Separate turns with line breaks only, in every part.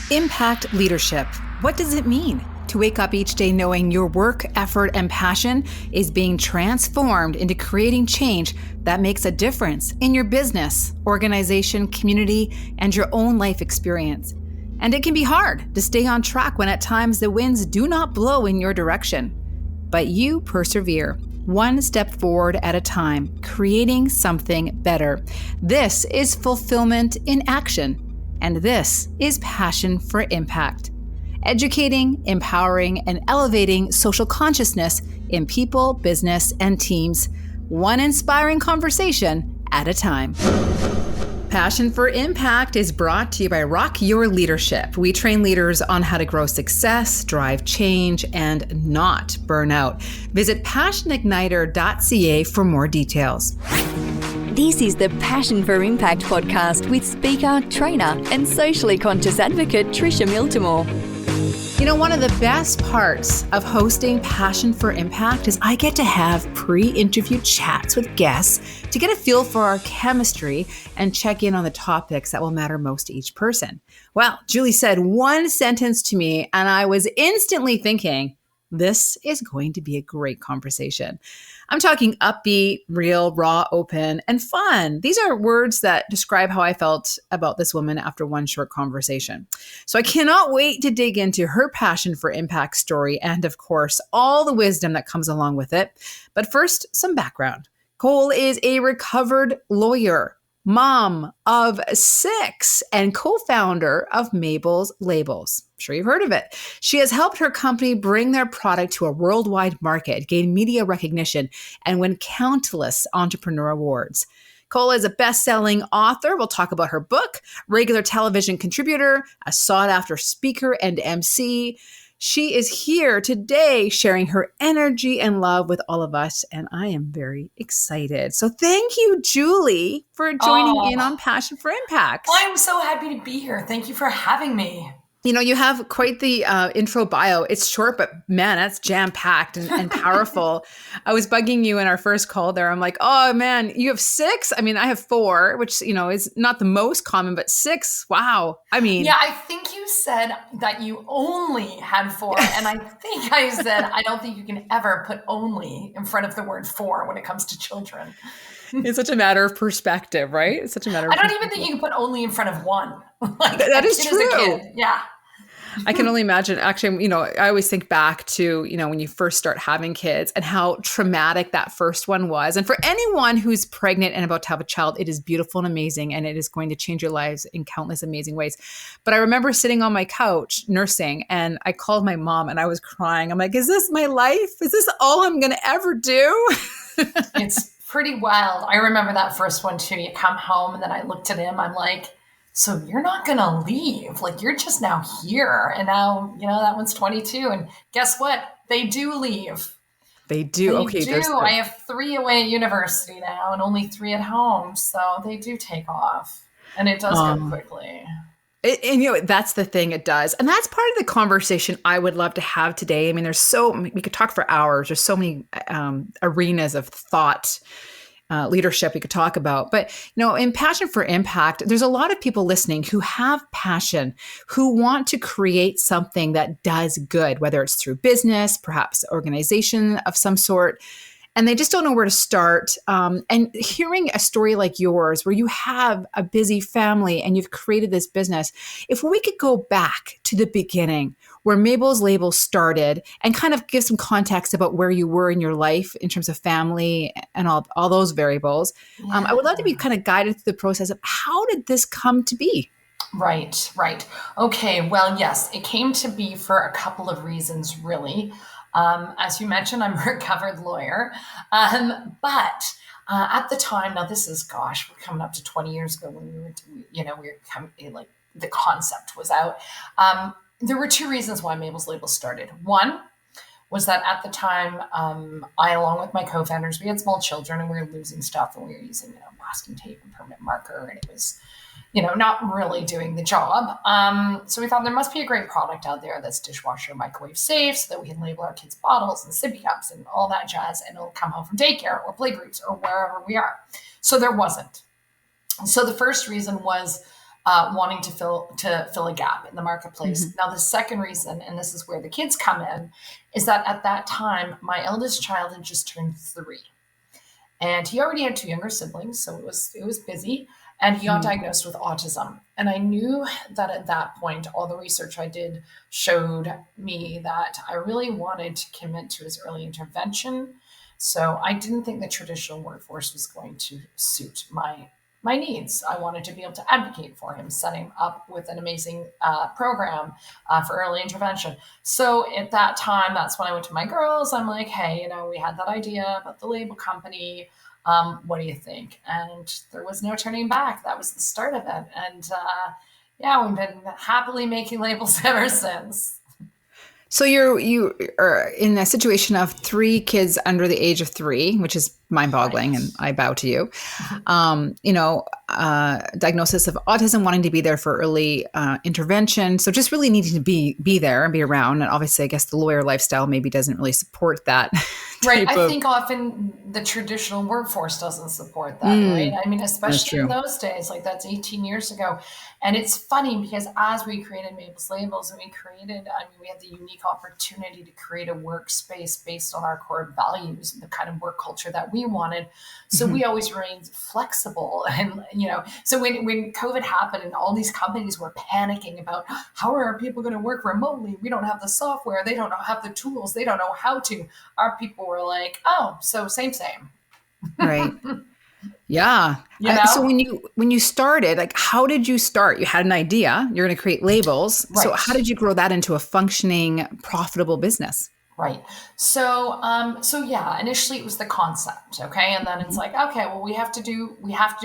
Impact leadership. What does it mean to wake up each day knowing your work, effort, and passion is being transformed into creating change that makes a difference in your business, organization, community, and your own life experience? And it can be hard to stay on track when at times the winds do not blow in your direction. But you persevere, one step forward at a time, creating something better. This is fulfillment in action. And this is Passion for Impact. Educating, empowering, and elevating social consciousness in people, business, and teams, one inspiring conversation at a time. Passion for Impact is brought to you by Rock Your Leadership. We train leaders on how to grow success, drive change, and not burn out. Visit passionigniter.ca for more details.
This is the Passion for Impact podcast with speaker, trainer, and socially conscious advocate Tricia Miltimore.
You know, one of the best parts of hosting Passion for Impact is I get to have pre-interview chats with guests to get a feel for our chemistry and check in on the topics that will matter most to each person. Well, Julie said one sentence to me, and I was instantly thinking, this is going to be a great conversation. I'm talking upbeat, real, raw, open, and fun. These are words that describe how I felt about this woman after one short conversation. So I cannot wait to dig into her passion for impact story and, of course, all the wisdom that comes along with it. But first, some background. Cole is a recovered lawyer, mom of 6, and co-founder of Mabel's Labels. I'm sure you've heard of it. She has helped her company bring their product to a worldwide market, gain media recognition, and win countless entrepreneur awards. Cole is a best-selling author. We'll talk about her book, regular television contributor, a sought-after speaker and MC. She is here today sharing her energy and love with all of us, and I am very excited. So thank you, Julie, for joining in on Passion for Impact.
I'm so happy to be here. Thank you for having me.
You know, you have quite the intro bio. It's short, but man, that's jam-packed and powerful. I was bugging you in our first call there. I'm like, oh man, you have 6? I mean, I have 4, which, you know, is not the most common, but 6, wow. I mean.
Yeah, I think you said that you only had 4. And I think I said, I don't think you can ever put only in front of the word for when it comes to children.
It's such a matter of perspective, right? It's such a matter of
I don't even think you can put only in front of 1. Like,
that is true.
Yeah.
I can only imagine. Actually, you know, I always think back to, you know, when you first start having kids and how traumatic that first one was. And for anyone who's pregnant and about to have a child, it is beautiful and amazing, and it is going to change your lives in countless amazing ways. But I remember sitting on my couch nursing, and I called my mom and I was crying. I'm like, is this my life? Is this all I'm going to ever do?
It's pretty wild. I remember that first one too. You come home and then I looked at him. I'm like, so you're not going to leave. Like, you're just now here. And now, you know, that one's 22. And guess what? They do leave.
They do.
They do. I have 3 away at university now and only 3 at home. So they do take off. And it does go quickly.
And you know, that's the thing, it does. And that's part of the conversation I would love to have today. I mean, we could talk for hours. There's so many arenas of thought, leadership we could talk about. But, you know, in Passion for Impact, there's a lot of people listening who have passion, who want to create something that does good, whether it's through business, perhaps organization of some sort. And they just don't know where to start. And hearing a story like yours, where you have a busy family and you've created this business, if we could go back to the beginning, where Mabel's Labels started, and kind of give some context about where you were in your life in terms of family and all those variables, I would love to be kind of guided through the process of how did this come to be?
Right. Okay, well, yes, it came to be for a couple of reasons, really. As you mentioned, I'm a recovered lawyer. But at the time, now this is, we're coming up to 20 years ago when the concept was out. There were 2 reasons why Mabel's Labels started. One was that at the time, I, along with my co-founders, we had small children and we were losing stuff, and we were using, masking tape and permanent marker, and it was, not really doing the job. So we thought there must be a great product out there that's dishwasher, microwave safe, so that we can label our kids' bottles and sippy cups and all that jazz, and it'll come home from daycare or play groups or wherever we are. So there wasn't. So the first reason was wanting to fill a gap in the marketplace. Now, the second reason, and this is where the kids come in, is that at that time, my eldest child had just turned 3. And he already had 2 younger siblings, so it was busy. And he got diagnosed with autism. And I knew that at that point, all the research I did showed me that I really wanted to commit to his early intervention. So I didn't think the traditional workforce was going to suit my needs. I wanted to be able to advocate for him, set him up with an amazing program for early intervention. So at that time, that's when I went to my girls. I'm like, hey, we had that idea about the label company. What do you think? And there was no turning back. That was the start of it. And we've been happily making labels ever since.
So you are in a situation of 3 kids under the age of 3, which is mind-boggling, and I bow to you. Diagnosis of autism, wanting to be there for early intervention. So just really needing to be there and be around. And obviously, I guess the lawyer lifestyle maybe doesn't really support that.
Right. I think often the traditional workforce doesn't support that, right? I mean, especially in those days, like that's 18 years ago. And it's funny because as we created Mabel's Labels and we had the unique opportunity to create a workspace based on our core values and the kind of work culture that we wanted. So we always remained flexible. And, so when COVID happened and all these companies were panicking about how are people going to work remotely? We don't have the software. They don't have the tools. They don't know how to. Our people were like, oh, so same.
Right. Yeah. So when you started, like, how did you start? You had an idea, you're going to create labels. Right. So how did you grow that into a functioning, profitable business?
Right. So initially it was the concept. Okay. And then it's like, okay, well, we have to do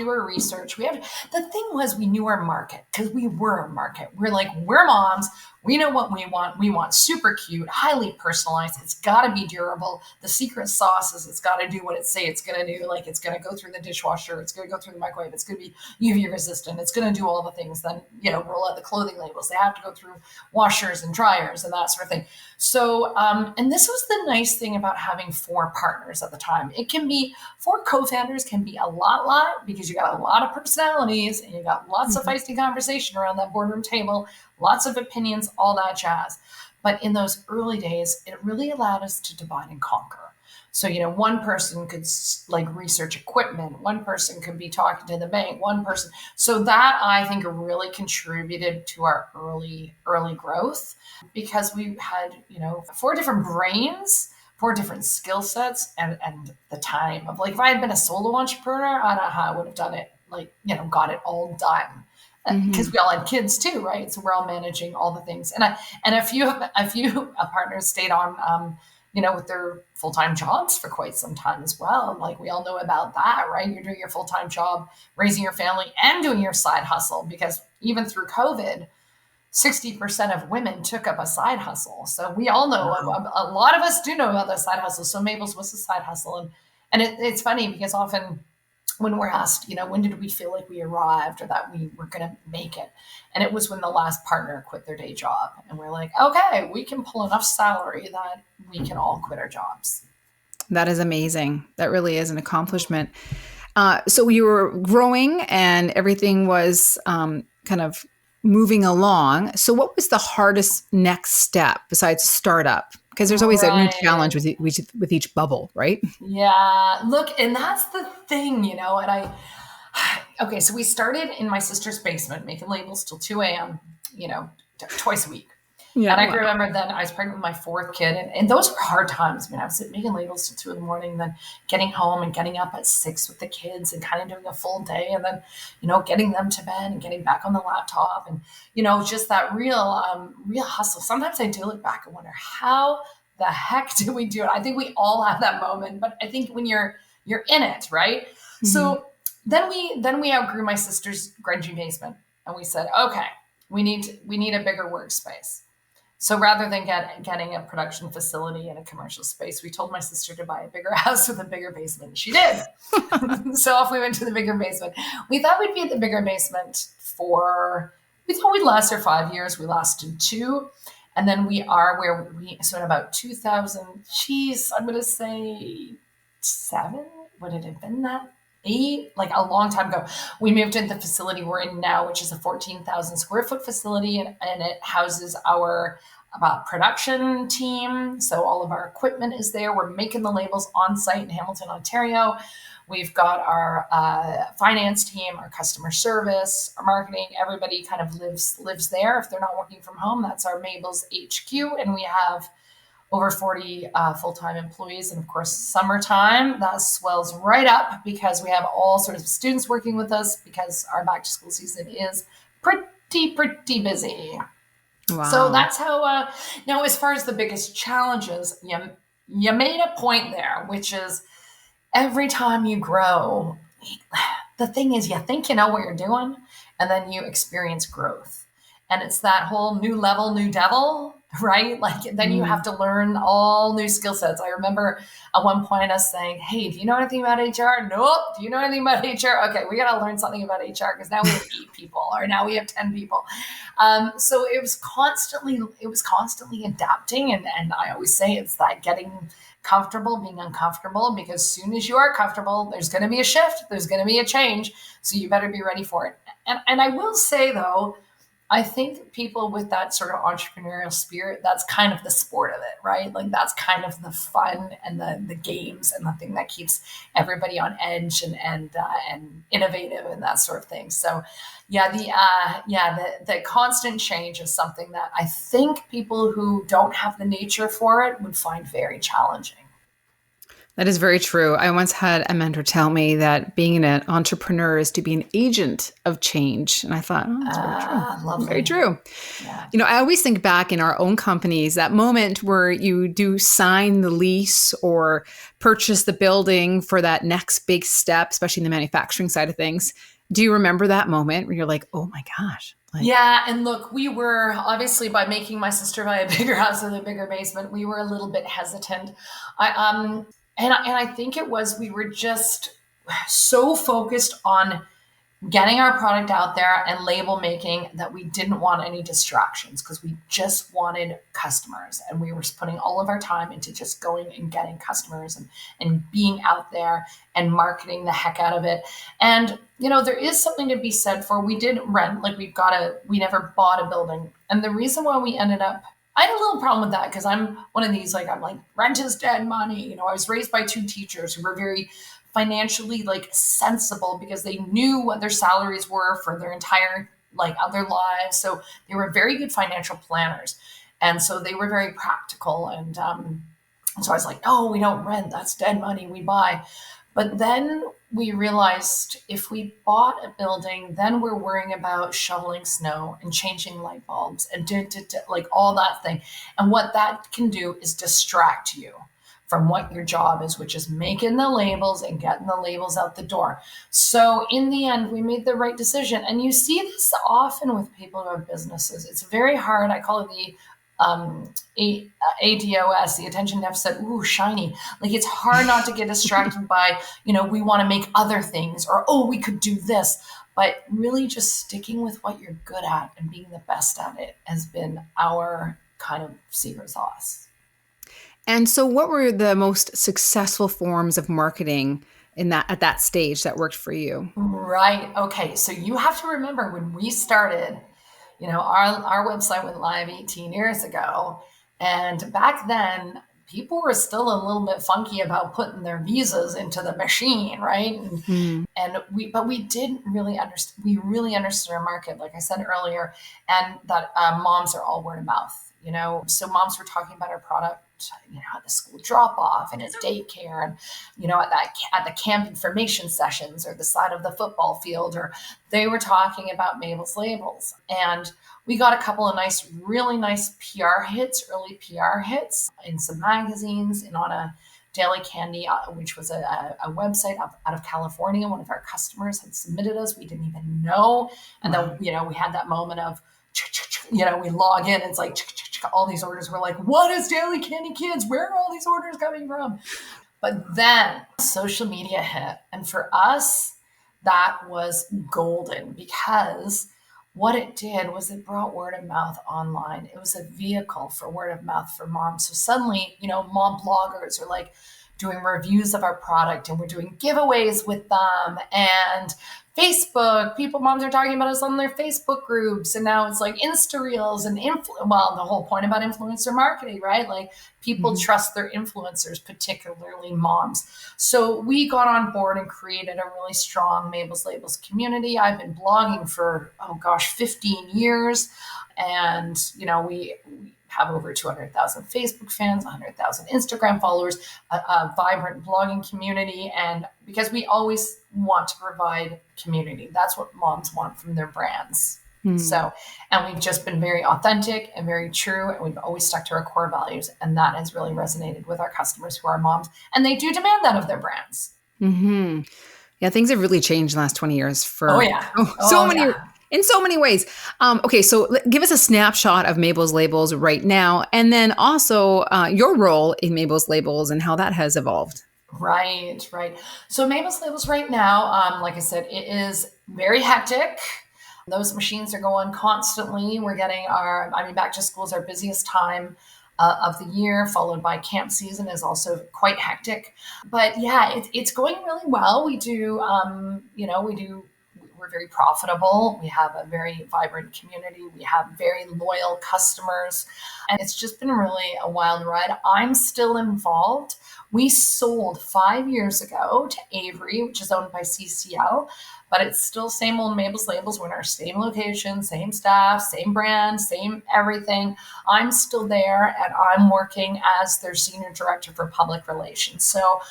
our research. The thing was, we knew our market because we were a market. We're moms. We know what we want. We want super cute, highly personalized. It's got to be durable. The secret sauce is it's got to do what it say it's going to do. Like it's going to go through the dishwasher. It's going to go through the microwave. It's going to be UV resistant. It's going to do all the things. Then, roll out the clothing labels. They have to go through washers and dryers and that sort of thing. So, and this was the nice thing about having 4 partners at the time. It can be 4 co-founders can be a lot because you got a lot of personalities and you got lots of feisty conversation around that boardroom table, lots of opinions, all that jazz. But in those early days, it really allowed us to divide and conquer. So, one person could research equipment. One person could be talking to the bank. One person. So that I think really contributed to our early growth because we had, 4 different brains, 4 different skill sets and the time of if I had been a solo entrepreneur, I don't know how I would have done it, got it all done. Because we all had kids too, right? So we're all managing all the things, and a few partners stayed on, with their full-time jobs for quite some time as well. Like we all know about that, right? You're doing your full-time job, raising your family, and doing your side hustle. Because even through COVID, 60% of women took up a side hustle. So we all know a lot of us do know about the side hustle. So Mabel's was a side hustle, and it's funny because often when we're asked, when did we feel like we arrived or that we were going to make it? And it was when the last partner quit their day job. And we're like, okay, we can pull enough salary that we can all quit our jobs.
That is amazing. That really is an accomplishment. So you were growing and everything was kind of moving along. So what was the hardest next step besides startup? Because there's always a new challenge with each bubble, right?
Yeah. Look, and that's the thing, okay, so we started in my sister's basement making labels till 2 a.m., twice a week. Yeah, and I remember then I was pregnant with my 4th kid, and those were hard times. I mean, I was making labels till 2 a.m, then getting home and getting up at 6 with the kids and kind of doing a full day, and then, getting them to bed and getting back on the laptop, and just that real hustle. Sometimes I do look back and wonder how the heck did we do it? I think we all have that moment, but I think when you're in it, right? Mm-hmm. So then we outgrew my sister's grungy basement, and we said, okay, we need a bigger workspace. So rather than getting a production facility in a commercial space, we told my sister to buy a bigger house with a bigger basement. She did. So off we went to the bigger basement. We thought we'd be at the bigger basement we thought we'd last for 5 years. We lasted 2. And then so in about 2000, I'm going to say 7, would it have been that? a long time ago, we moved into the facility we're in now, which is a 14,000 square foot facility, and it houses our production team. So all of our equipment is there. We're making the labels on site in Hamilton, Ontario. We've got our finance team, our customer service, our marketing. Everybody kind of lives there. If they're not working from home, that's our Mabel's HQ, and we have over 40 full-time employees. And of course, summertime, that swells right up because we have all sorts of students working with us because our back to school season is pretty busy.
Wow.
So that's how, now as far as the biggest challenges, you made a point there, which is every time you grow, the thing is you think you know what you're doing, and then you experience growth. And it's that whole new level, new devil, right? Like then you have to learn all new skill sets. I remember at one point us saying, hey, do you know anything about HR? Nope. Do you know anything about HR? Okay, we got to learn something about HR because now we have 8 people or now we have 10 people. So it was constantly adapting. And I always say it's that getting comfortable, being uncomfortable, because as soon as you are comfortable, there's going to be a shift, there's going to be a change. So you better be ready for it. And I will say though, I think people with that sort of entrepreneurial spirit, that's kind of the sport of it, right? Like that's kind of the fun and the games and the thing that keeps everybody on edge and innovative and that sort of thing. So the constant change is something that I think people who don't have the nature for it would find very challenging.
That is very true. I once had a mentor tell me that being an entrepreneur is to be an agent of change. And I thought, oh, that's very true.
Lovely.
Very true.
Yeah.
I always think back in our own companies, that moment where you do sign the lease or purchase the building for that next big step, especially in the manufacturing side of things. Do you remember that moment where you're like, oh my gosh?
Yeah. And look, we were obviously, by making my sister buy a bigger house with a bigger basement, we were a little bit hesitant. And I think it was, we were just so focused on getting our product out there and label making that we didn't want any distractions because we just wanted customers. And we were putting all of our time into just going and getting customers and being out there and marketing the heck out of it. And, there is something to be said for, we did rent, like we never bought a building. And the reason why we ended up, I had a little problem with that because I'm one of these, I'm like, rent is dead money. I was raised by 2 teachers who were very financially sensible because they knew what their salaries were for their entire other lives. So they were very good financial planners. And so they were very practical. And so I was like, no, we don't rent. That's dead money. We buy. But then we realized if we bought a building, then we're worrying about shoveling snow and changing light bulbs and all that thing. And what that can do is distract you from what your job is, which is making the labels and getting the labels out the door. So in the end, we made the right decision. And you see this often with people who have businesses. It's very hard. I call it the ADOS, the attention deficit, shiny. It's hard not to get distracted by, we want to make other things or, we could do this. But really just sticking with what you're good at and being the best at it has been our kind of secret sauce.
And so what were the most successful forms of marketing at that stage that worked for you?
Right. Okay. So you have to remember when we started, our website went live 18 years ago. And back then, people were still a little bit funky about putting their visas into the machine, right? And we didn't really understand. We really understood our market, like I said earlier, and that moms are all word of mouth. So moms were talking about our product, at the school drop off and at daycare and, at the camp information sessions or the side of the football field, or they were talking about Mabel's labels. And we got a couple of really nice PR hits, early PR hits in some magazines and on a Daily Candy, which was a website out of California. One of our customers had submitted us. We didn't even know. And then, we had that moment of, we log in, it's like all these orders. We're like, what is Daily Candy Kids? Where are all these orders coming from? But then social media hit. And for us, that was golden because what it did was it brought word of mouth online. It was a vehicle for word of mouth for moms. So suddenly, mom bloggers are doing reviews of our product, and we're doing giveaways with them. And Facebook, moms are talking about us on their Facebook groups. And now it's like Insta Reels and well, the whole point about influencer marketing, right? Like people trust their influencers, particularly moms. So we got on board and created a really strong Mabel's Labels community. I've been blogging for, 15 years. And, we have over 200,000 Facebook fans, 100,000 Instagram followers, a vibrant blogging community. And because we always want to provide community, that's what moms want from their brands. So, and we've just been very authentic and very true, and we've always stuck to our core values. And that has really resonated with our customers who are moms, and they do demand that of their brands.
Yeah, things have really changed in the last 20 years for in so many ways. Okay, so give us a snapshot of Mabel's Labels right now, and then also your role in Mabel's Labels and how that has evolved.
Right. So Mabel's Labels right now, like I said, it is very hectic. Those machines are going constantly. We're getting back to school is our busiest time of the year, followed by camp season is also quite hectic. But yeah, it's going really well. We do, we're very profitable. We have a very vibrant community. We have very loyal customers. And it's just been really a wild ride. I'm still involved. We sold 5 years ago to Avery, which is owned by CCL, but it's still same old Mabel's Labels. We're in our same location, same staff, same brand, same everything. I'm still there, and I'm working as their senior director for public relations. So,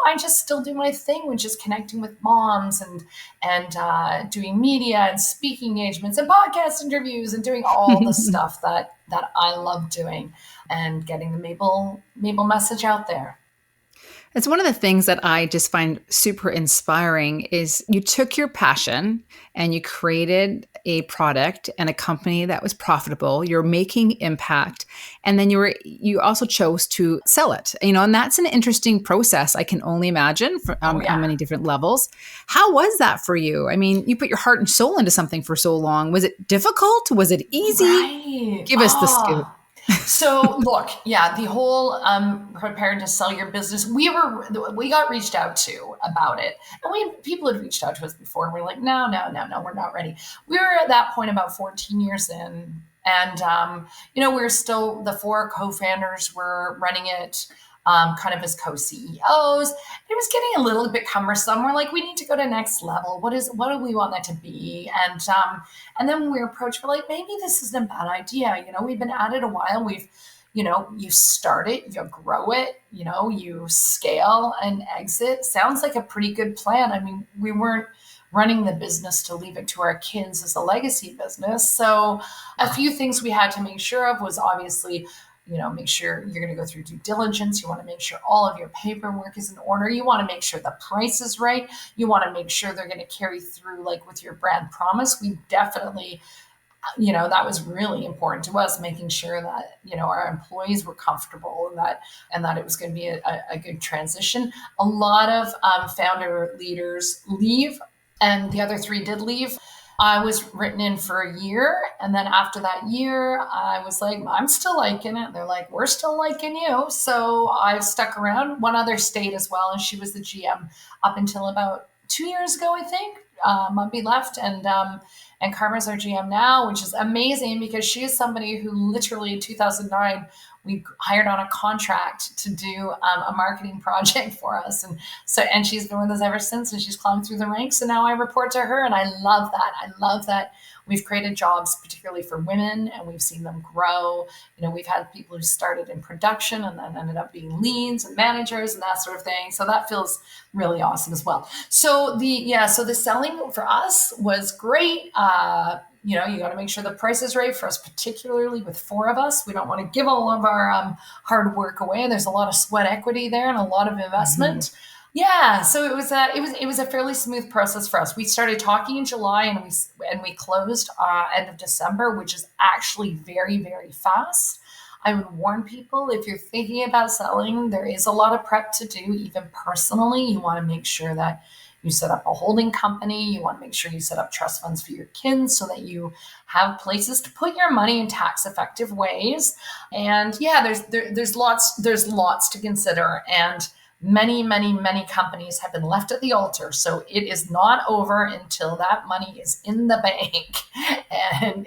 I just still do my thing, which is connecting with moms and doing media and speaking engagements and podcast interviews and doing all the stuff that I love doing and getting the Mabel message out there.
It's one of the things that I just find super inspiring is you took your passion and you created a product and a company that was profitable. You're making impact. And then you also chose to sell it, and that's an interesting process. I can only imagine on many different levels. How was that for you? I mean, you put your heart and soul into something for so long. Was it difficult? Was it easy?
Right.
Give us the scoop.
So look, the whole preparing to sell your business, we got reached out to about it. And people had reached out to us before, and we're like, no, we're not ready. We were at that point about 14 years in, and we're still, the 4 co-founders were running it kind of as co-CEOs. It was getting a little bit cumbersome. We're like, we need to go to next level. What do we want that to be? And then we were approached, we're like, maybe this isn't a bad idea. We've been at it a while. We've, you start it, you grow it, you scale and exit. Sounds like a pretty good plan. I mean, we weren't running the business to leave it to our kids as a legacy business. So a few things we had to make sure of was obviously, make sure you're going to go through due diligence. You want to make sure all of your paperwork is in order. You want to make sure the price is right. You want to make sure they're going to carry through, like with your brand promise. We definitely, that was really important to us, making sure that, our employees were comfortable and that it was going to be a good transition. A lot of founder leaders leave, and the other 3 did leave. I was written in for a year. And then after that year, I was like, I'm still liking it. They're like, we're still liking you. So I stuck around. One other stayed as well. And she was the GM up until about 2 years ago, I think. Mabel left. And Karma's our GM now, which is amazing because she is somebody who literally in 2009, we hired on a contract to do a marketing project for us. And she's been with us ever since, and she's climbed through the ranks. And now I report to her, and I love that. I love that we've created jobs, particularly for women, and we've seen them grow. We've had people who started in production and then ended up being leads and managers and that sort of thing. So that feels really awesome as well. So the selling for us was great. You got to make sure the price is right for us, particularly with 4 of us. We don't want to give all of our hard work away. There's a lot of sweat equity there and a lot of investment. Mm-hmm. Yeah, so it was a fairly smooth process for us. We started talking in July and we closed end of December, which is actually very, very fast. I would warn people, if you're thinking about selling, there is a lot of prep to do, even personally. You want to make sure that you set up a holding company. You want to make sure you set up trust funds for your kids so that you have places to put your money in tax effective ways. And there's lots to consider. And many, many, many companies have been left at the altar. So it is not over until that money is in the bank and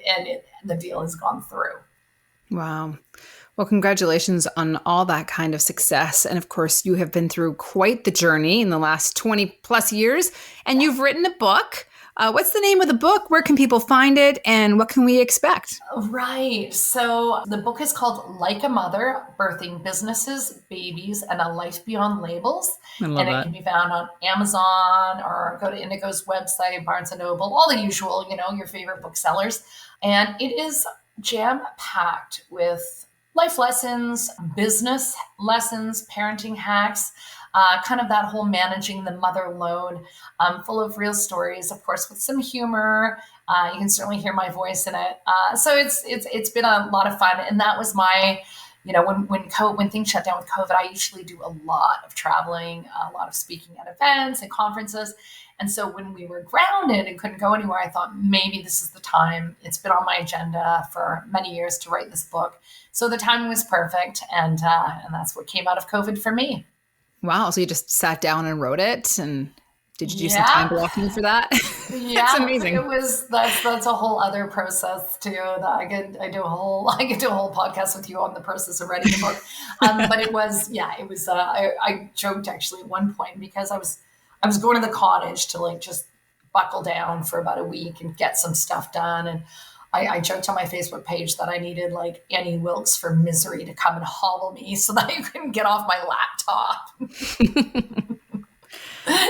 the deal has gone through.
Wow. Well, congratulations on all that kind of success. And of course, you have been through quite the journey in the last 20 plus years, and you've written a book. What's the name of the book? Where can people find it? And what can we expect?
Right. So the book is called Like a Mother, Birthing Businesses, Babies, and a Life Beyond Labels.
I love
And it
that.
can be found on Amazon or go to Indigo's website, Barnes & Noble, all the usual, your favorite booksellers. And it is jam-packed with life lessons, business lessons, parenting hacks, kind of that whole managing the mother load, full of real stories, of course, with some humor. You can certainly hear my voice in it. So it's been a lot of fun, and that was my, when things shut down with COVID, I usually do a lot of traveling, a lot of speaking at events and conferences. And so when we were grounded and couldn't go anywhere, I thought maybe this is the time. It's been on my agenda for many years to write this book. So the timing was perfect, and that's what came out of COVID for me.
Wow. So you just sat down and wrote it, and did you do some time
Yeah.
blocking for that?
Yeah,
That's amazing.
that's a whole other process too. That I do a whole podcast with you on the process of writing a book. But it was I joked actually at one point because I was going to the cottage to like just buckle down for about a week and get some stuff done. And I joked on my Facebook page that I needed like Annie Wilkes for Misery to come and hobble me so that I couldn't get off my laptop.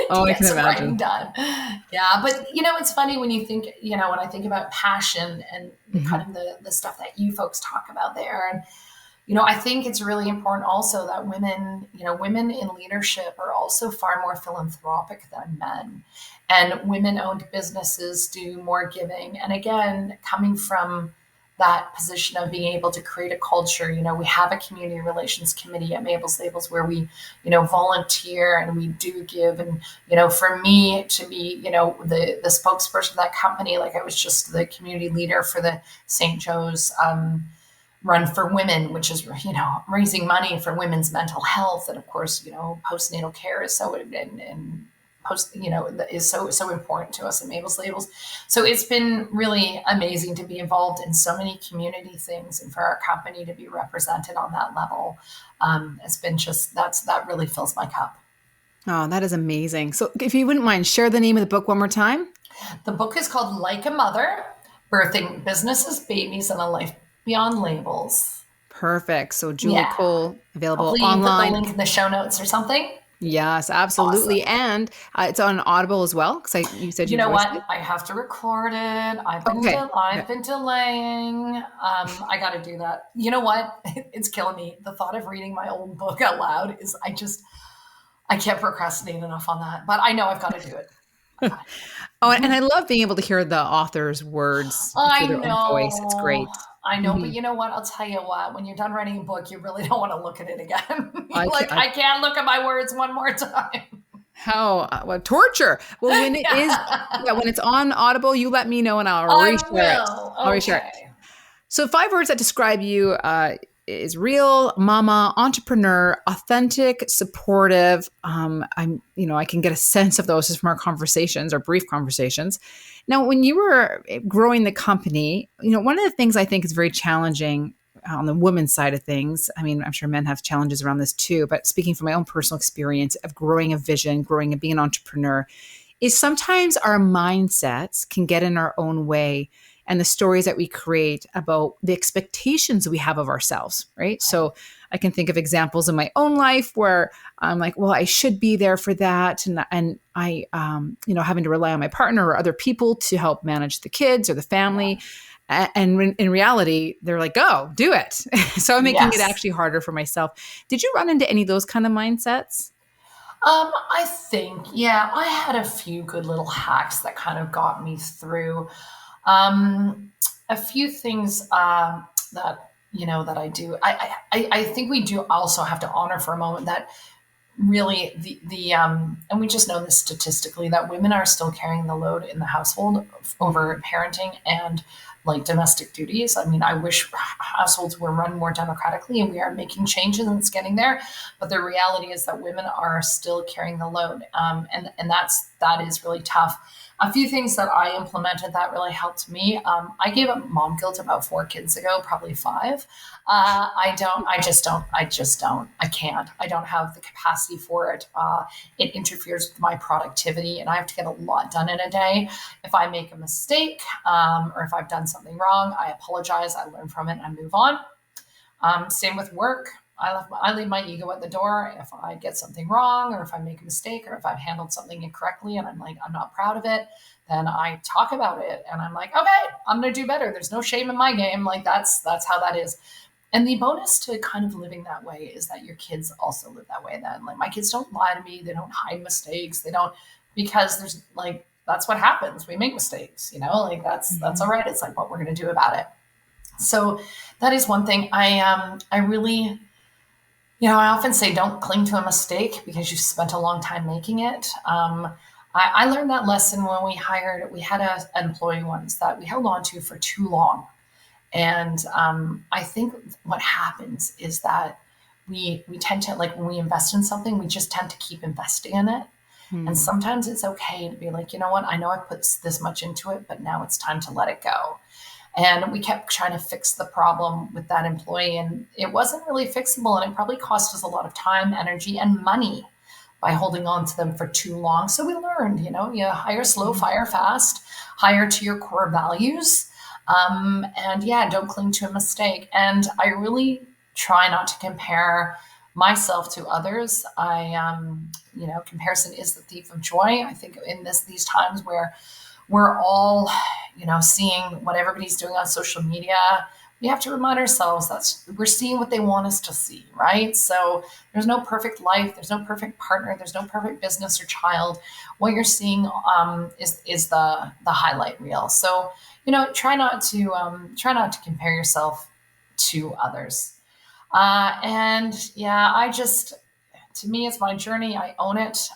Oh, I
Get
can
some writing
imagine.
done. Yeah, but it's funny when you think, when I think about passion and kind of the stuff that you folks talk about there. And, I think it's really important also that women in leadership are also far more philanthropic than men. And women-owned businesses do more giving. And again, coming from that position of being able to create a culture, we have a community relations committee at Mabel's Labels where we, volunteer and we do give. And, for me to be, the spokesperson of that company, like I was just the community leader for the St. Joe's, Run for Women, which is, raising money for women's mental health. And of course, postnatal care is so, and post, is so important to us at Mabel's Labels. So it's been really amazing to be involved in so many community things and for our company to be represented on that level. It's been that really fills my cup.
Oh, that is amazing. So if you wouldn't mind, share the name of the book one more time.
The book is called Like a Mother, Birthing Businesses, Babies, and a Life Beyond Labels.
Perfect. So Julie Cole, available
Hopefully
online.
You put the link in the show notes or something.
Yes, absolutely.
Awesome.
And it's on Audible as well. Because you said
you know what? I have to record it. I've been delaying. I got to do that. You know what? It's killing me. The thought of reading my own book out loud is I can't procrastinate enough on that. But I know I've got to do it.
Oh, and I love being able to hear the author's words through their own voice. It's great.
I know, but you know what? I'll tell you what. When you're done writing a book, you really don't want to look at it again. I can't look at my words one more time.
How torture? Well, when it is, when it's on Audible, you let me know and I'll reshare it. I'll reshare it. So 5 words that describe you is real, mama, entrepreneur, authentic, supportive. I can get a sense of those just from our conversations, our brief conversations. Now, when you were growing the company, one of the things I think is very challenging on the women's side of things. I mean, I'm sure men have challenges around this too, but speaking from my own personal experience of growing a vision, growing and being an entrepreneur, is sometimes our mindsets can get in our own way and the stories that we create about the expectations we have of ourselves, right? So I can think of examples in my own life where I'm like, well, I should be there for that. And I, having to rely on my partner or other people to help manage the kids or the family. Yeah. And in reality, they're like, go, do it. So I'm making it actually harder for myself. Did you run into any of those kind of mindsets?
I think, I had a few good little hacks that kind of got me through. A few things that I do. I think we do also have to honor for a moment that really the and we just know this statistically that women are still carrying the load in the household over parenting and like domestic duties. I mean, I wish households were run more democratically, and we are making changes, and it's getting there. But the reality is that women are still carrying the load, and that is really tough. A few things that I implemented that really helped me. I gave up mom guilt about 4 kids ago, probably 5. I can't. I don't have the capacity for it. It interferes with my productivity, and I have to get a lot done in a day. If I make a mistake, or if I've done something wrong, I apologize, I learn from it, and I move on. Same with work. I leave my ego at the door. If I get something wrong, or if I make a mistake, or if I've handled something incorrectly and I'm not proud of it, then I talk about it. And I'm like, okay, I'm going to do better. There's no shame in my game. Like that's how that is. And the bonus to kind of living that way is that your kids also live that way then. Like my kids don't lie to me. They don't hide mistakes. They don't, because there's like, that's what happens. We make mistakes, like that's all right. It's like what we're going to do about it. So that is one thing. I really, I often say don't cling to a mistake because you've spent a long time making it. I learned that lesson when we had an employee once that we held on to for too long. And I think what happens is that we tend to, like when we invest in something, we just tend to keep investing in it. And sometimes it's okay to be like, you know what, I know I put this much into it, but now it's time to let it go. And we kept trying to fix the problem with that employee, and it wasn't really fixable. And it probably cost us a lot of time, energy, and money by holding on to them for too long. So we learned, you hire slow, fire fast, hire to your core values. And yeah, don't cling to a mistake. And I really try not to compare myself to others. Comparison is the thief of joy. I think in these times where we're all, seeing what everybody's doing on social media, we have to remind ourselves that we're seeing what they want us to see, right? So there's no perfect life. There's no perfect partner. There's no perfect business or child. What you're seeing is the highlight reel. So, try not to compare yourself to others. To me, it's my journey. I own it.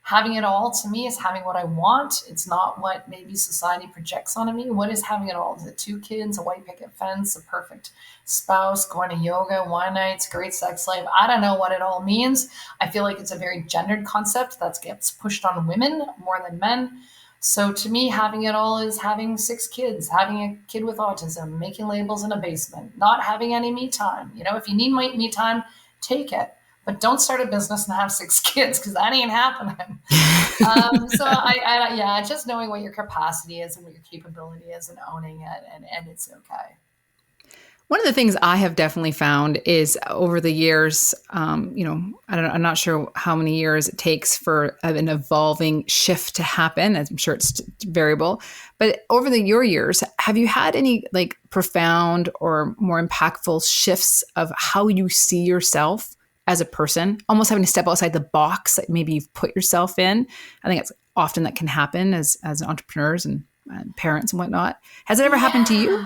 Having it all to me is having what I want. It's not what maybe society projects onto me. What is having it all? Is it 2 kids, a white picket fence, a perfect spouse, going to yoga, wine nights, great sex life? I don't know what it all means. I feel like it's a very gendered concept that gets pushed on women more than men. So to me, having it all is having 6 kids, having a kid with autism, making labels in a basement, not having any me time. If you need me time, take it. But don't start a business and have 6 kids because that ain't happening. Just knowing what your capacity is and what your capability is and owning it, and it's okay.
One of the things I have definitely found is over the years, I'm not sure how many years it takes for an evolving shift to happen. I'm sure it's variable, but over your years, have you had any like profound or more impactful shifts of how you see yourself as a person, almost having to step outside the box that maybe you've put yourself in? I think it's often that can happen as entrepreneurs and parents and whatnot. Has it ever happened to you?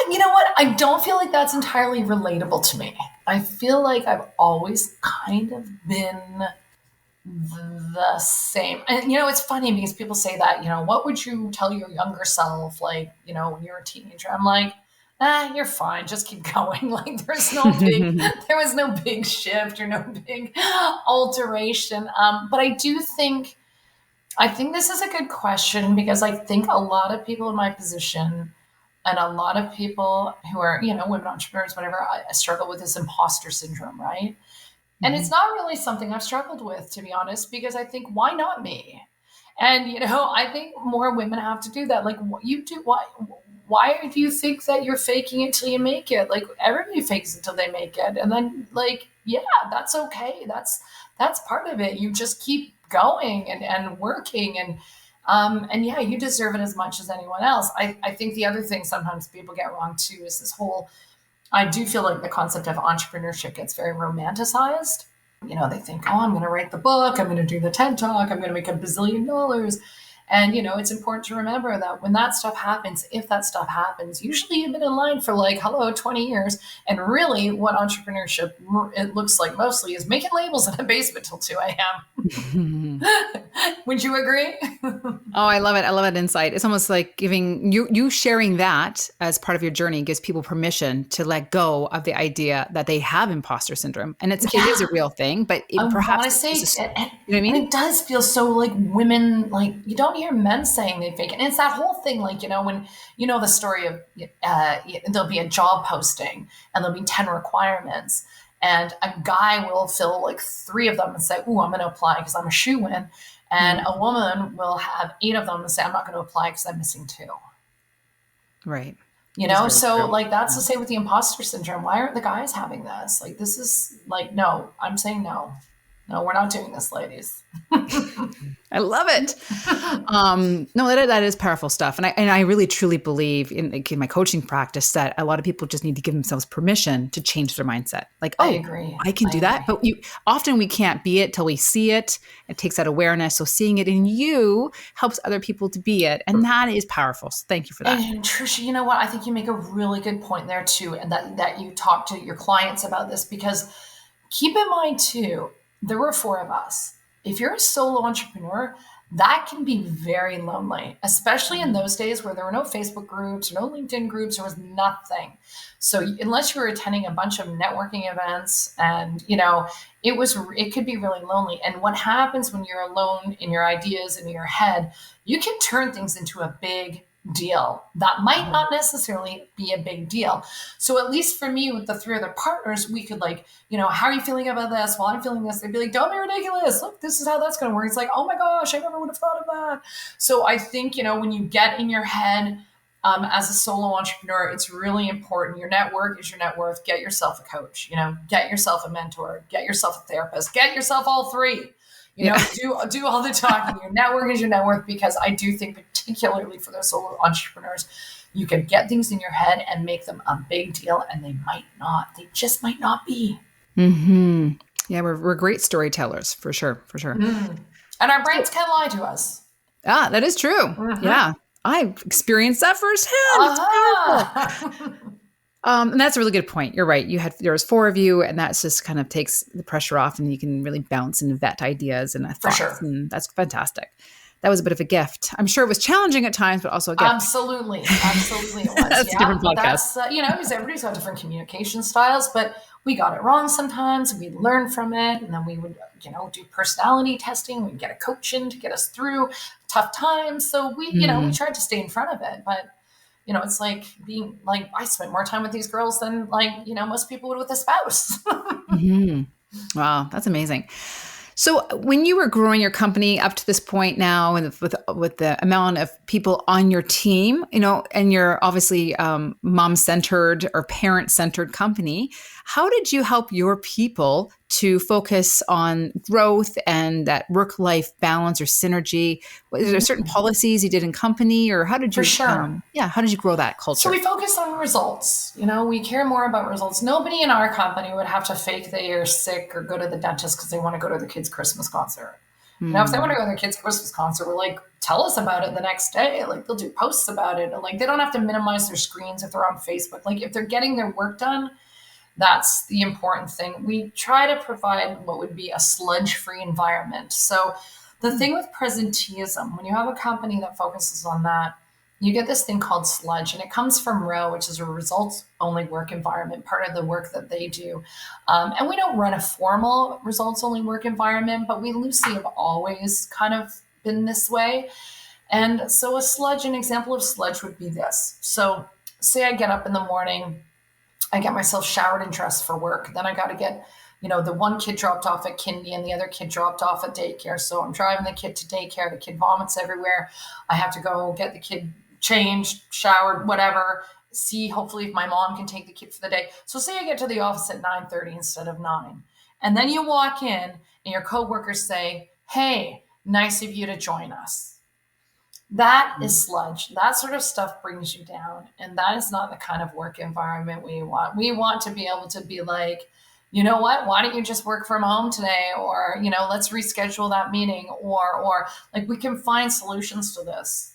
You know what? I don't feel like that's entirely relatable to me. I feel like I've always kind of been the same. And, it's funny because people say that, what would you tell your younger self, like, when you're a teenager? I'm like, you're fine. Just keep going. Like there was no big shift or no big alteration. But I think this is a good question because I think a lot of people in my position and a lot of people who are, women entrepreneurs, whatever, I struggle with this imposter syndrome, right? And it's not really something I've struggled with, to be honest, because I think, why not me? And, I think more women have to do that. Like why do you think that you're faking it till you make it? Like everybody fakes it till they make it. And then that's okay. That's part of it. You just keep going and working and you deserve it as much as anyone else. I think the other thing sometimes people get wrong too is this whole, I do feel like the concept of entrepreneurship gets very romanticized. They think, oh, I'm going to write the book. I'm going to do the TED Talk. I'm going to make $1 billion. And, it's important to remember that when that stuff happens, if that stuff happens, usually you've been in line for 20 years. And really what entrepreneurship, it looks like mostly is making labels in a basement till 2 a.m. Would you agree?
Oh, I love it. I love that insight. It's almost like giving you sharing that as part of your journey gives people permission to let go of the idea that they have imposter syndrome. And it is a
Yeah.
real thing, but
I
perhaps
want to
it's
say,
just
and,
you know what I
and
mean?
it does feel so like women, like you don't hear men saying they fake it. And it's that whole thing, like, when the story of there'll be a job posting and there'll be 10 requirements. And a guy will fill like 3 of them and say, "Ooh, I'm going to apply because I'm a shoe-in." And
Mhm.
a woman will have 8 of them and say, "I'm not going to apply because I'm missing 2."
Right. It is very
So
true.
like that's
Yeah.
the same with the imposter syndrome. Why aren't the guys having this? Like this is like no, I'm saying no. No, we're not doing this, ladies.
I love it. No, that is powerful stuff. And I really truly believe in my coaching practice that a lot of people just need to give themselves permission to change their mindset. Like,
I
oh,
agree.
I can
I
do that.
agree.
But often we can't be it till we see it. It takes that awareness. So seeing it in you helps other people to be it. And that is powerful. So thank you for that.
And Trisha, you know what? I think you make a really good point there too, and that you talk to your clients about this because keep in mind too, there were 4 of us. If you're a solo entrepreneur, that can be very lonely, especially in those days where there were no Facebook groups, or no LinkedIn groups, there was nothing. So unless you were attending a bunch of networking events and, it could be really lonely. And what happens when you're alone in your ideas and in your head, you can turn things into a big deal that might not necessarily be a big deal. So at least for me with the 3 other partners, we could like, how are you feeling about this? Well, I'm feeling this. They'd be like, don't be ridiculous. Look, this is how that's going to work. It's like, oh my gosh, I never would have thought of that. So I think, when you get in your head as a solo entrepreneur, it's really important. Your network is your net worth. Get yourself a coach, get yourself a mentor, get yourself a therapist, get yourself all 3.
Yeah.
Do all the talking. Your network is your net worth because I do think, particularly for those solo entrepreneurs, you can get things in your head and make them a big deal, and they might not. They just might not be.
Hmm. Yeah, we're great storytellers for sure. For sure.
And our brains can lie to us.
That is true. Yeah. I've experienced that firsthand. It's powerful. And that's a really good point. You're right. There was 4 of you, and that's just kind of takes the pressure off, and you can really bounce and vet ideas and thoughts.
sure.
And that's fantastic. That was a bit of a gift. I'm sure it was challenging at times, but also a gift.
Absolutely it was.
That's a different podcast.
That's because everybody's got different communication styles, but we got it wrong sometimes. We learn from it, and then we would do personality testing. We'd get a coach in to get us through tough times. So we we tried to stay in front of it, but it's like being like I spent more time with these girls than most people would with a spouse.
Wow, that's amazing. So when you were growing your company up to this point now, and with the amount of people on your team, and you're obviously mom-centered or parent-centered company, how did you help your people to focus on growth and that work-life balance or synergy? Is there certain policies you did in company, or how did you?
For sure.
How did you grow that culture?
So we focus on results. We care more about results. Nobody in our company would have to fake they are sick or go to the dentist because they want to go to their kid's Christmas concert. If they want to go to their kid's Christmas concert, we're like, tell us about it the next day. Like they'll do posts about it. Like they don't have to minimize their screens if they're on Facebook. Like if they're getting their work done, that's the important thing. We try to provide what would be a sludge-free environment. So the thing with presenteeism, when you have a company that focuses on that, you get this thing called sludge, and it comes from ROW, which is a results-only work environment, part of the work that they do. And we don't run a formal results-only work environment, but we loosely have always kind of been this way. And so an example of sludge would be this. So say I get up in the morning, I get myself showered and dressed for work. Then I got to get, the one kid dropped off at kindy and the other kid dropped off at daycare. So I'm driving the kid to daycare. The kid vomits everywhere. I have to go get the kid changed, showered, whatever. See, hopefully, if my mom can take the kid for the day. So say I get to the office at 9:30 instead of 9. And then you walk in and your coworkers say, hey, nice of you to join us. That is sludge. That sort of stuff brings you down. And that is not the kind of work environment we want. We want to be able to be like, you know what, why don't you just work from home today? Or, let's reschedule that meeting, or like we can find solutions to this,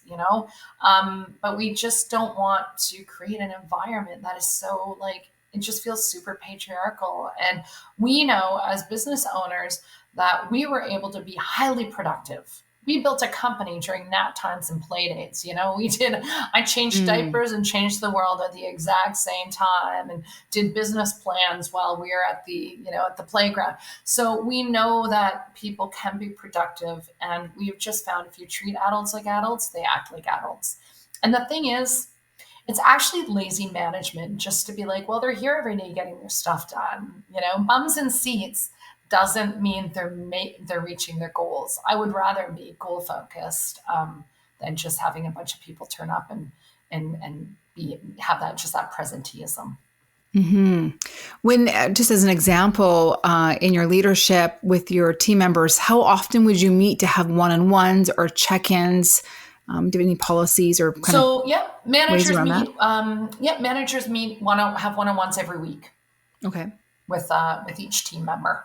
but we just don't want to create an environment that is so like it just feels super patriarchal. And we know as business owners that we were able to be highly productive. We built a company during nap times and play dates. I changed diapers and changed the world at the exact same time and did business plans while we were at the playground. So we know that people can be productive. And we've just found if you treat adults like adults, they act like adults. And the thing is, it's actually lazy management just to be like, well, they're here every day getting their stuff done. Bums in seats doesn't mean they're reaching their goals. I would rather be goal focused than just having a bunch of people turn up and have that presenteeism.
Mm-hmm. When, just as an example, in your leadership with your team members, how often would you meet to have one-on-ones or check-ins? Do you have any policies or
managers
around
meet.
that?
Managers have one-on-ones every week.
Okay.
With each team member.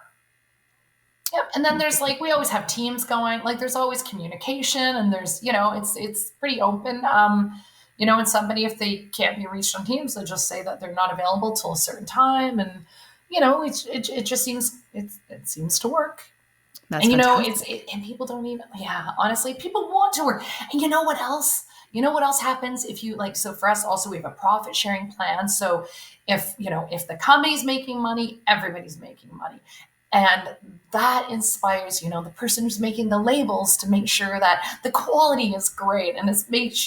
Yep. And then there's we always have teams going, there's always communication and there's, it's pretty open. And somebody, if they can't be reached on Teams, they'll just say that they're not available till a certain time. And, it just seems to work.
That's
and,
fantastic.
and people don't even, honestly, people want to work. And you know what else? Happens if you so for us also, we have a profit sharing plan. So if the company's making money, everybody's making money. And that inspires, the person who's making the labels to make sure that the quality is great. And it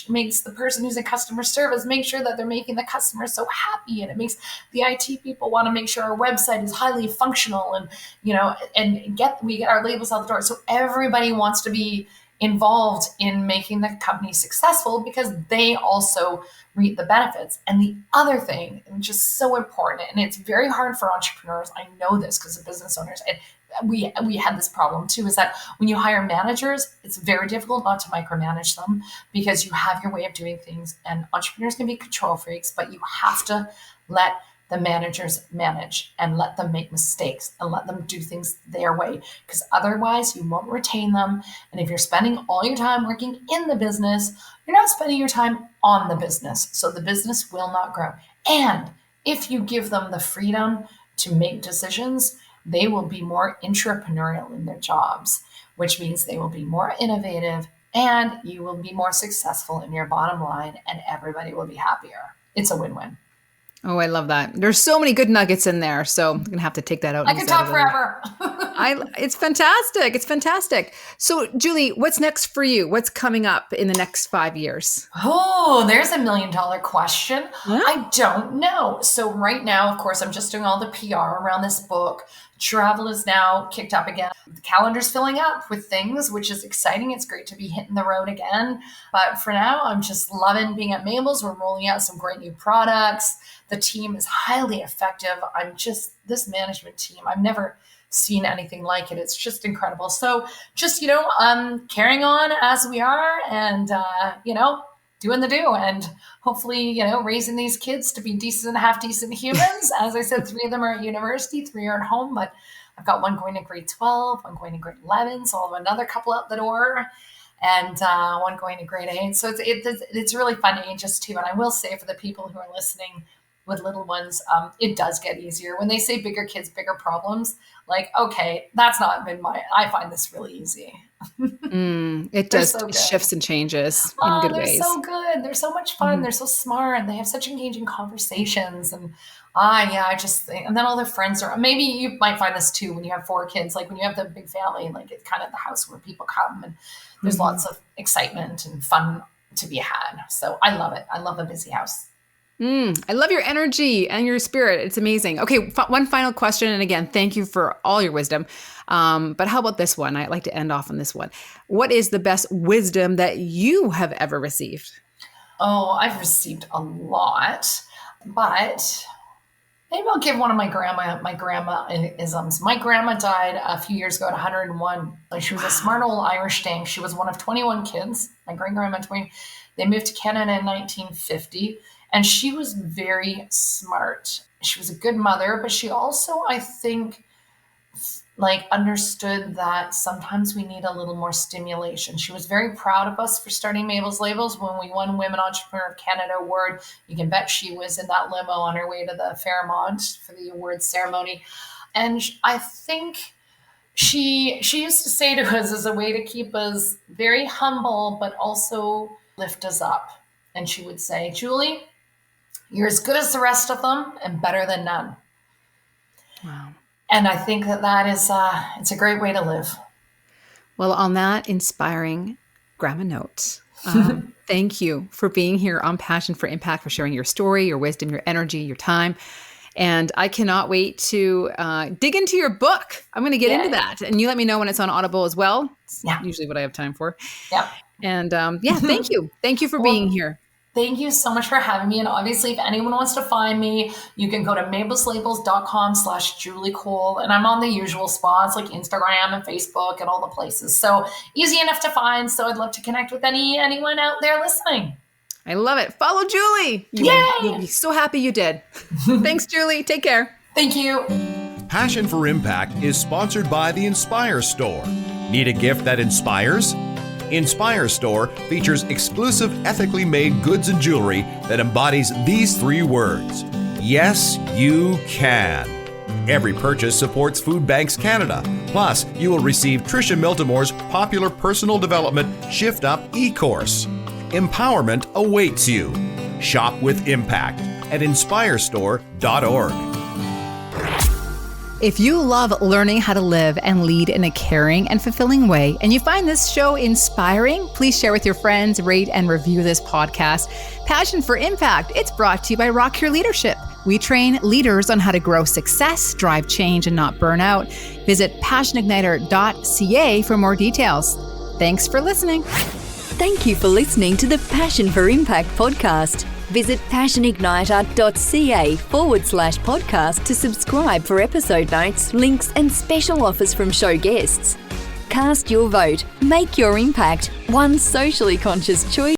makes the person who's in customer service make sure that they're making the customer so happy. And it makes the IT people want to make sure our website is highly functional and, we get our labels out the door. So everybody wants to be involved in making the company successful because they also reap the benefits. And the other thing, which is so important, and it's very hard for entrepreneurs, I know this because of business owners, and we had this problem too, is that when you hire managers, it's very difficult not to micromanage them because you have your way of doing things, and entrepreneurs can be control freaks, but you have to let the managers manage and let them make mistakes and let them do things their way, because otherwise you won't retain them. And if you're spending all your time working in the business, you're not spending your time on the business. So the business will not grow. And if you give them the freedom to make decisions, they will be more entrepreneurial in their jobs, which means they will be more innovative and you will be more successful in your bottom line and everybody will be happier. It's a win-win.
Oh, I love that. There's so many good nuggets in there. So I'm going to have to take that out.
I could talk forever.
It's fantastic. It's fantastic. So Julie, what's next for you? What's coming up in the next 5 years?
Oh, there's $1 million question.
Yeah.
I don't know. So right now, of course, I'm just doing all the PR around this book. Travel is now kicked up again. The calendar's filling up with things, which is exciting. It's great to be hitting the road again. But for now, I'm just loving being at Mabel's. We're rolling out some great new products. The team is highly effective. This management team, I've never seen anything like it. It's just incredible. So just, carrying on as we are and, doing the do and hopefully, raising these kids to be decent and half decent humans. As I said, 3 of them are at university, 3 are at home, but I've got one going to grade 12, one going to grade 11. So I'll have another couple out the door and one going to grade 8. So it's really fun ages too. And I will say for the people who are listening with little ones, it does get easier. When they say bigger kids, bigger problems, okay, that's not been I find this really easy.
It does. So it shifts and changes in good ways.
They're so good. They're so much fun. Mm-hmm. They're so smart. They have such engaging conversations. And I just think, and then all their friends are, maybe you might find this too when you have 4 kids, when you have the big family, it's kind of the house where people come and there's lots of excitement and fun to be had. So I love it. I love a busy house.
I love your energy and your spirit. It's amazing. Okay, one final question. And again, thank you for all your wisdom. But how about this one? I'd like to end off on this one. What is the best wisdom that you have ever received?
Oh, I've received a lot, but maybe I'll give one of my grandma-isms. My grandma died a few years ago at 101. She was a smart old Irish dame. She was one of 21 kids. My great-grandma, 20. They moved to Canada in 1950. And she was very smart. She was a good mother, but she also, I think, understood that sometimes we need a little more stimulation. She was very proud of us for starting Mabel's Labels. When we won Women Entrepreneur of Canada award, you can bet she was in that limo on her way to the Fairmont for the awards ceremony. And I think she used to say to us as a way to keep us very humble, but also lift us up. And she would say, Julie, you're as good as the rest of them and better than none.
Wow.
And I think that is, it's a great way to live.
Well, on that inspiring grandma note, thank you for being here on Passion for Impact, for sharing your story, your wisdom, your energy, your time. And I cannot wait to dig into your book. I'm going to get into that. And you let me know when it's on Audible as well. It's usually what I have time for.
Yeah.
And thank you. Thank you for being here.
Thank you so much for having me. And obviously, if anyone wants to find me, you can go to mabelslabels.com/Julie Cole. And I'm on the usual spots like Instagram and Facebook and all the places. So easy enough to find. So I'd love to connect with anyone out there listening.
I love it. Follow Julie. You'll be so happy you did. Thanks, Julie. Take care.
Thank you.
Passion for Impact is sponsored by the Inspire Store. Need a gift that inspires? Inspire Store features exclusive ethically made goods and jewelry that embodies these 3 words: yes, you can. Every purchase supports Food Banks Canada. Plus, you will receive Tricia Miltimore's popular personal development Shift Up e-course. Empowerment awaits you. Shop with impact at inspirestore.org.
If you love learning how to live and lead in a caring and fulfilling way, and you find this show inspiring, please share with your friends, rate and review this podcast. Passion for Impact, it's brought to you by Rock Your Leadership. We train leaders on how to grow success, drive change, and not burn out. Visit passionigniter.ca for more details. Thanks for listening.
Thank you for listening to the Passion for Impact podcast. Visit passionigniter.ca/podcast to subscribe for episode notes, links, and special offers from show guests. Cast your vote. Make your impact. One socially conscious choice